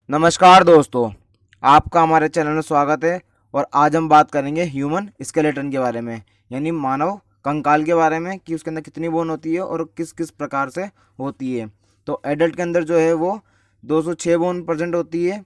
नमस्कार दोस्तों, आपका हमारे चैनल में स्वागत है। और आज हम बात करेंगे ह्यूमन स्केलेटन के बारे में, यानी मानव कंकाल के बारे में कि उसके अंदर कितनी बोन होती है और किस किस प्रकार से होती है। तो एडल्ट के अंदर जो है वो 206 बोन प्रेजेंट होती है।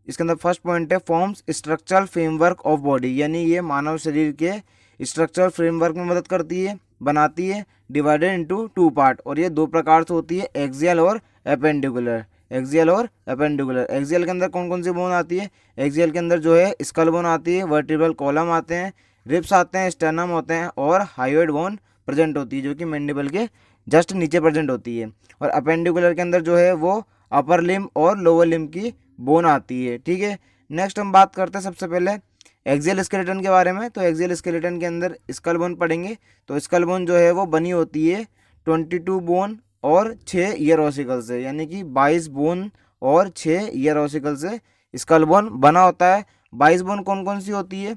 इसके अंदर फर्स्ट पॉइंट है forms structural framework of body, यानी ये मानव शरीर के स्ट्रक्चरल फ्रेमवर्क में मदद करती है, बनाती है। डिवाइडेड इनटू टू पार्ट, और ये दो प्रकार से होती है, एक्सियल और एपेंडिकुलर। एक्सियल और एपेंडिकुलर। एक्सियल के अंदर कौन कौन सी बोन आती है? एक्सियल के अंदर जो है स्कल बोन आती है, वर्टिब्रल कॉलम आते हैं, रिब्स आते हैं, स्टर्नम होते हैं और हायोइड बोन प्रेजेंट होती है जो कि मैंडिबल के जस्ट नीचे प्रेजेंट होती है। और अपेंडिकुलर के अंदर जो है वो अपर लिम्ब और लोअर लिम्ब की बोन आती है। ठीक है, नेक्स्ट हम बात करते हैं सबसे पहले एक्सियल स्केलेटन के बारे में। तो एक्सियल स्केलेटन के अंदर स्कल बोन पढ़ेंगे। तो स्कल बोन जो है वो बनी होती है 22 बोन और 6 ईयर ऑसिकल से, यानी कि 22 बोन और 6 ईयर ऑसिकल से स्कल बोन बना होता है। 22 बोन कौन कौन सी होती है?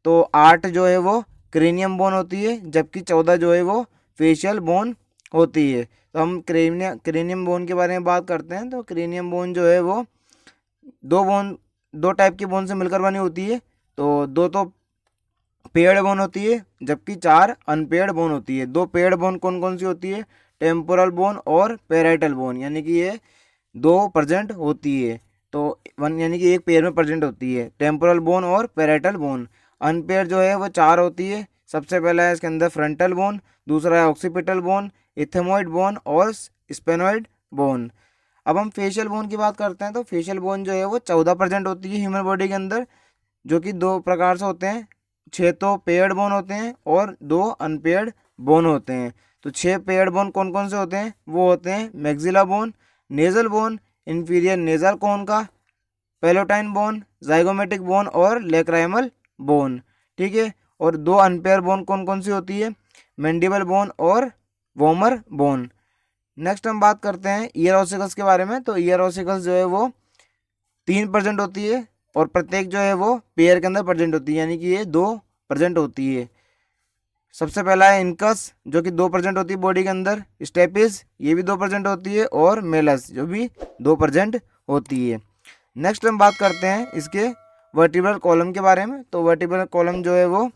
तो 8 जो है वो क्रेनियम बोन होती है, जबकि 14 जो है वो फेशियल बोन होती है। तो हम क्रेनियम बोन के बारे में बात करते हैं। तो क्रेनियम बोन जो है वो दो टाइप की बोन से मिलकर बनी होती है। तो दो तो पेयर्ड बोन होती है, जबकि 4 अनपेयर्ड बोन होती है। दो पेयर्ड बोन कौन कौन सी होती है? टेम्पोरल बोन और पेराइटल बोन, यानी कि ये दो प्रेजेंट होती है। तो वन यानी कि एक पेयर में प्रेजेंट होती है, टेम्पोरल बोन और पेराइटल बोन। अनपेयर जो है वो 4 होती है। सबसे पहला है इसके अंदर फ्रंटल बोन, दूसरा है ऑक्सीपिटल बोन, इथेमोइड बोन और स्पेनोइड बोन। अब हम फेशियल बोन की बात करते हैं। तो फेशियल बोन जो है वो 14 प्रेजेंट होती है ह्यूमन बॉडी के अंदर, जो कि दो प्रकार से होते हैं। 6 तो पेयर्ड बोन होते हैं और 2 अनपेयर्ड बोन होते हैं। तो 6 पेयर्ड बोन कौन कौन से होते हैं? वो होते हैं maxilla bone, nasal bone, inferior nasal cone का, पेलोटाइन बोन, जाइगोमेटिक बोन और लेक्राइमल बोन। ठीक है, और 2 अनपेयर बोन कौन कौन सी होती है? मैंडिबल बोन और वोमर बोन। नेक्स्ट हम बात करते हैं ईयर ऑसिकल्स के बारे में। तो ईयर ऑसिकल्स जो है वो 3% होती है, और प्रत्येक जो है वो पेयर के अंदर प्रेजेंट होती है, यानी कि ये 2 प्रेजेंट होती है। सबसे पहला है इनकस, जो कि 2% होती है बॉडी के अंदर। स्टेपिस, ये भी 2% होती है, और मेलस जो भी 2% होती है। नेक्स्ट हम बात करते हैं इसके वर्टिब्रल कॉलम के बारे में। तो वर्टिब्रल कॉलम जो है वो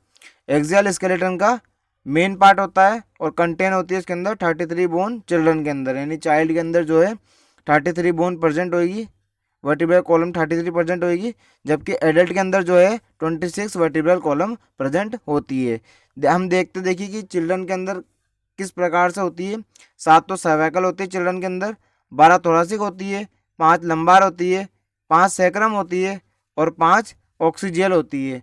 एक्सियल स्केलेटन का मेन पार्ट होता है, और कंटेन होती है इसके अंदर 33 बोन चिल्ड्रन के अंदर, यानी चाइल्ड के अंदर जो है 33 बोन प्रेजेंट होगी। वर्टिब्रल कॉलम 33% होगी, जबकि एडल्ट के अंदर जो है 26 वर्टिब्रल कॉलम प्रेजेंट होती है। हम देखिए कि चिल्ड्रन के अंदर किस प्रकार से होती है। 7 तो सर्वाइकल होती है चिल्ड्रन के अंदर, 12 थोरासिक होती है, 5 लंबार होती है, 5 सैक्रम होती है और 5 ऑक्सीजियल होती है।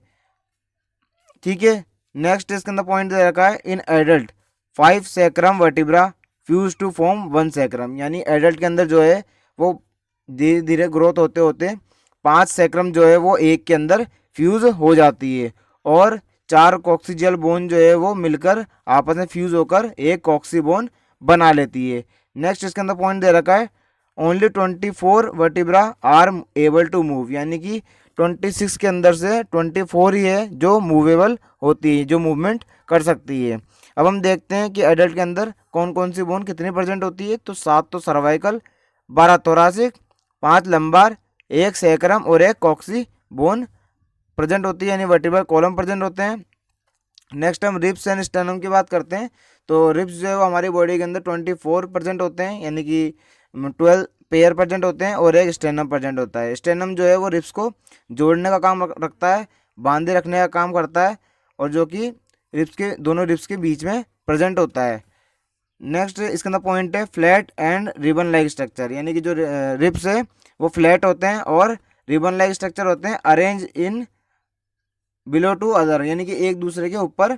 ठीक है, नेक्स्ट इसके अंदर पॉइंट दे रखा है in adult 5 sacrum vertebra fuse to form 1 sacrum, यानी एडल्ट के अंदर जो है वो धीरे धीरे ग्रोथ होते होते 5 सैक्रम जो है वो एक के अंदर फ्यूज हो जाती है, और 4 कॉक्सीजियल बोन जो है वो मिलकर आपस में फ्यूज होकर एक कॉक्सी बोन बना लेती है। नेक्स्ट इसके अंदर पॉइंट दे रखा है only 24 vertebra are able to move, यानी कि 26 के अंदर से 24 ही है जो मूवेबल होती है, जो मूवमेंट कर सकती है। अब हम देखते हैं कि एडल्ट के अंदर कौन कौन सी बोन कितनी प्रेजेंट होती है। तो 7 तो सर्वाइकल, 12 थोरासिक, 5 लंबार, 1 सैक्रम और 1 कॉक्सी बोन प्रेजेंट होती है, यानी वर्टिब्रल कॉलम प्रेजेंट होते हैं। नेक्स्ट हम रिब्स एंड स्टर्नम की बात करते हैं। तो रिब्स जो है वो हमारी बॉडी के अंदर 24% होते हैं, यानी कि 12 पेयर प्रेजेंट होते हैं, और एक स्टेनम प्रेजेंट होता है। स्टेनम जो है वो रिब्स को जोड़ने का काम रखता है, बांधे रखने का काम करता है, और जो कि दोनों रिब्स के बीच में प्रेजेंट होता है। नेक्स्ट इसके अंदर पॉइंट है flat and ribbon like structure, यानी कि जो रिब्स है वो फ्लैट होते हैं और रिबन लाइक स्ट्रक्चर होते हैं, arrange in below to other, यानी कि एक दूसरे के ऊपर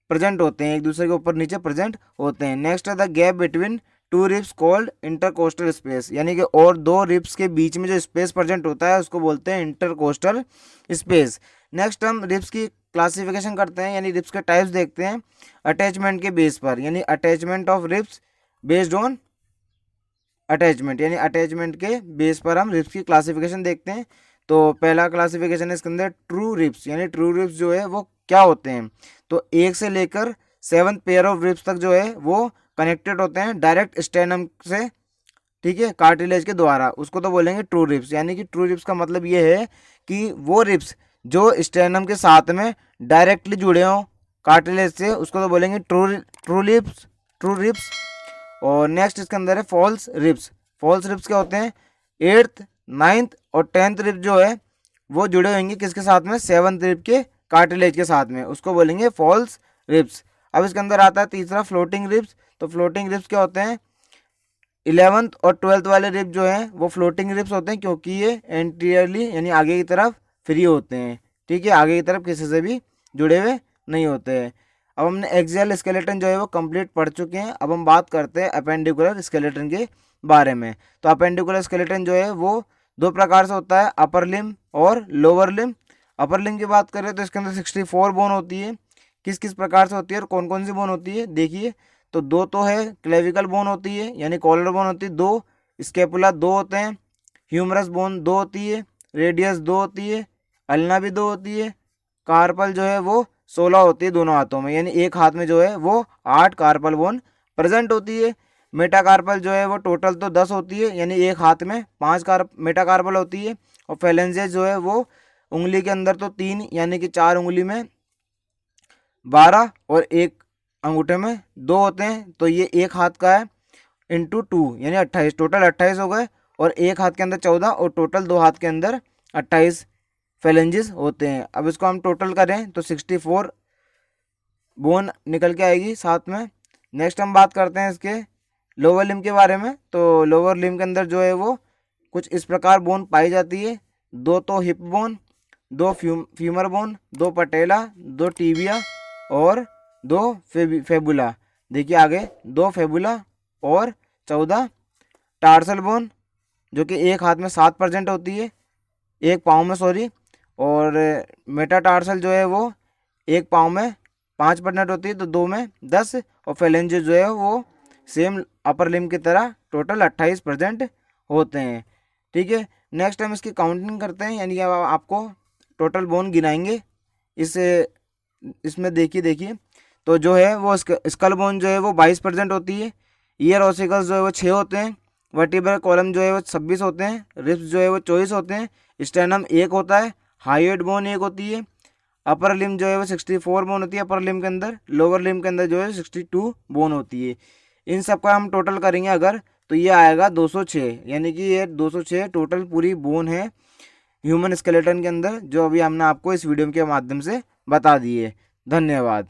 प्रेजेंट होते हैं, एक दूसरे के ऊपर नीचे प्रेजेंट होते हैं। नेक्स्ट है the gap between 2 ribs called intercostal space, यानी कि और 2 रिब्स के बीच में जो स्पेस प्रेजेंट होता है उसको बोलते हैं इंटरकोस्टल स्पेस। नेक्स्ट हम रिब्स की क्लासिफिकेशन करते हैं, यानी रिब्स के टाइप्स देखते हैं अटैचमेंट के बेस पर, यानी attachment of ribs based on attachment, यानी अटैचमेंट के बेस पर हम रिब्स की क्लासिफिकेशन देखते हैं। तो पहला क्लासिफिकेशन है इसके अंदर ट्रू रिब्स, यानी ट्रू रिब्स जो है वो क्या होते हैं। तो 1 से लेकर 7 पेयर ऑफ रिब्स तक जो है वो कनेक्टेड होते हैं डायरेक्ट स्टेनम से ठीक है, कार्टिलेज के द्वारा, उसको तो बोलेंगे ट्रू रिब्स। यानी कि ट्रू रिब्स का मतलब ये है कि वो रिब्स जो स्टेनम के साथ में डायरेक्टली जुड़े हों कार्टिलेज से, उसको तो बोलेंगे ट्रू रिब्स। और नेक्स्ट इसके अंदर है फॉल्स रिब्स। फॉल्स रिब्स क्या होते हैं? 8th 9th और 10th रिब जो है वो जुड़े होंगे किसके साथ में? 7th रिब के कार्टिलेज के साथ में, उसको बोलेंगे फॉल्स रिब्स। अब इसके अंदर आता है तीसरा फ्लोटिंग रिब्स। तो फ्लोटिंग रिब्स क्या होते हैं? 11th और 12th वाले रिब जो हैं वो फ्लोटिंग रिब्स होते हैं, क्योंकि ये एंटीरियरली यानी आगे की तरफ फ्री होते हैं। ठीक है, आगे की तरफ किसी से भी जुड़े हुए नहीं होते हैं। अब हमने एक्सियल स्केलेटन जो है वो कंप्लीट पढ़ चुके हैं। अब हम बात करते हैं अपेंडिकुलर स्केलेटन के बारे में। तो अपेंडिकुलर स्केलेटन जो है वो दो प्रकार से होता है, अपर लिम्ब और लोअर लिम्ब। अपर लिम्ब की बात करें तो इसके अंदर 64 बोन होती है। किस किस प्रकार से होती है और कौन कौन सी बोन होती है देखिए। तो दो तो है क्लेविकल बोन होती है यानी कॉलर बोन होती है, दो स्केपुला दो होते हैं, ह्यूमरस बोन दो होती है, रेडियस दो होती है, अल्ना भी दो होती है, कार्पल जो है वो 16 होती है दोनों हाथों में, यानी एक हाथ में जो है वो 8 कार्पल बोन प्रेजेंट होती है। मेटाकार्पल जो है वो टोटल तो 10 होती है, यानी एक हाथ में 5 मेटाकार्पल होती है। और फेलेंजेस जो है वो उंगली के अंदर तो 3 यानी कि 4 उंगली में 12 और एक अंगूठे में 2 होते हैं। तो ये एक हाथ का है इंटू 2 यानी 28, टोटल 28 हो गए। और एक हाथ के अंदर 14 और टोटल दो हाथ के अंदर 28 फेलेंजेस होते हैं। अब इसको हम टोटल करें तो 64 बोन निकल के आएगी साथ में। नेक्स्ट हम बात करते हैं इसके लोअर लिम्ब के बारे में। तो लोअर लिम्ब के अंदर जो है वो कुछ इस प्रकार बोन पाई जाती है, दो तो हिप बोन, दो फीमर बोन, दो पटेला, दो टीबिया और दो फेबुला। देखिए आगे, दो फेबुला और 14 टार्सल बोन, जो कि एक हाथ में 7% होती है, एक पाँव में सॉरी। और मेटाटार्सल जो है वो एक पाँव में 5% होती है, तो दो में 10। और फेलेंजेस जो है वो सेम अपर लिम्ब की तरह टोटल 28% होते हैं। ठीक है, नेक्स्ट हम इसकी काउंटिंग करते हैं, यानी कि अब आपको टोटल बोन गिनाएंगे। इसमें देखिए तो जो है वो स्कल बोन जो है वो 22% होती है, ईयर ऑसिकल्स जो है वो 6 होते हैं, वर्टिब्रल कॉलम जो है वो 26 होते हैं, रिब्स जो है वो 24 होते हैं, स्टेनम 1 होता है, हाईएड बोन 1 होती है, अपर लिम्ब जो है वो 64 बोन होती है अपर लिम्ब के अंदर, लोअर लिम्ब के अंदर जो है 62 बोन होती है। इन सब का हम टोटल करेंगे अगर, तो ये आएगा 206, यानी कि ये 206 टोटल पूरी बोन है ह्यूमन स्केलेटन के अंदर, जो अभी हमने आपको इस वीडियो के माध्यम से बता दी है। धन्यवाद।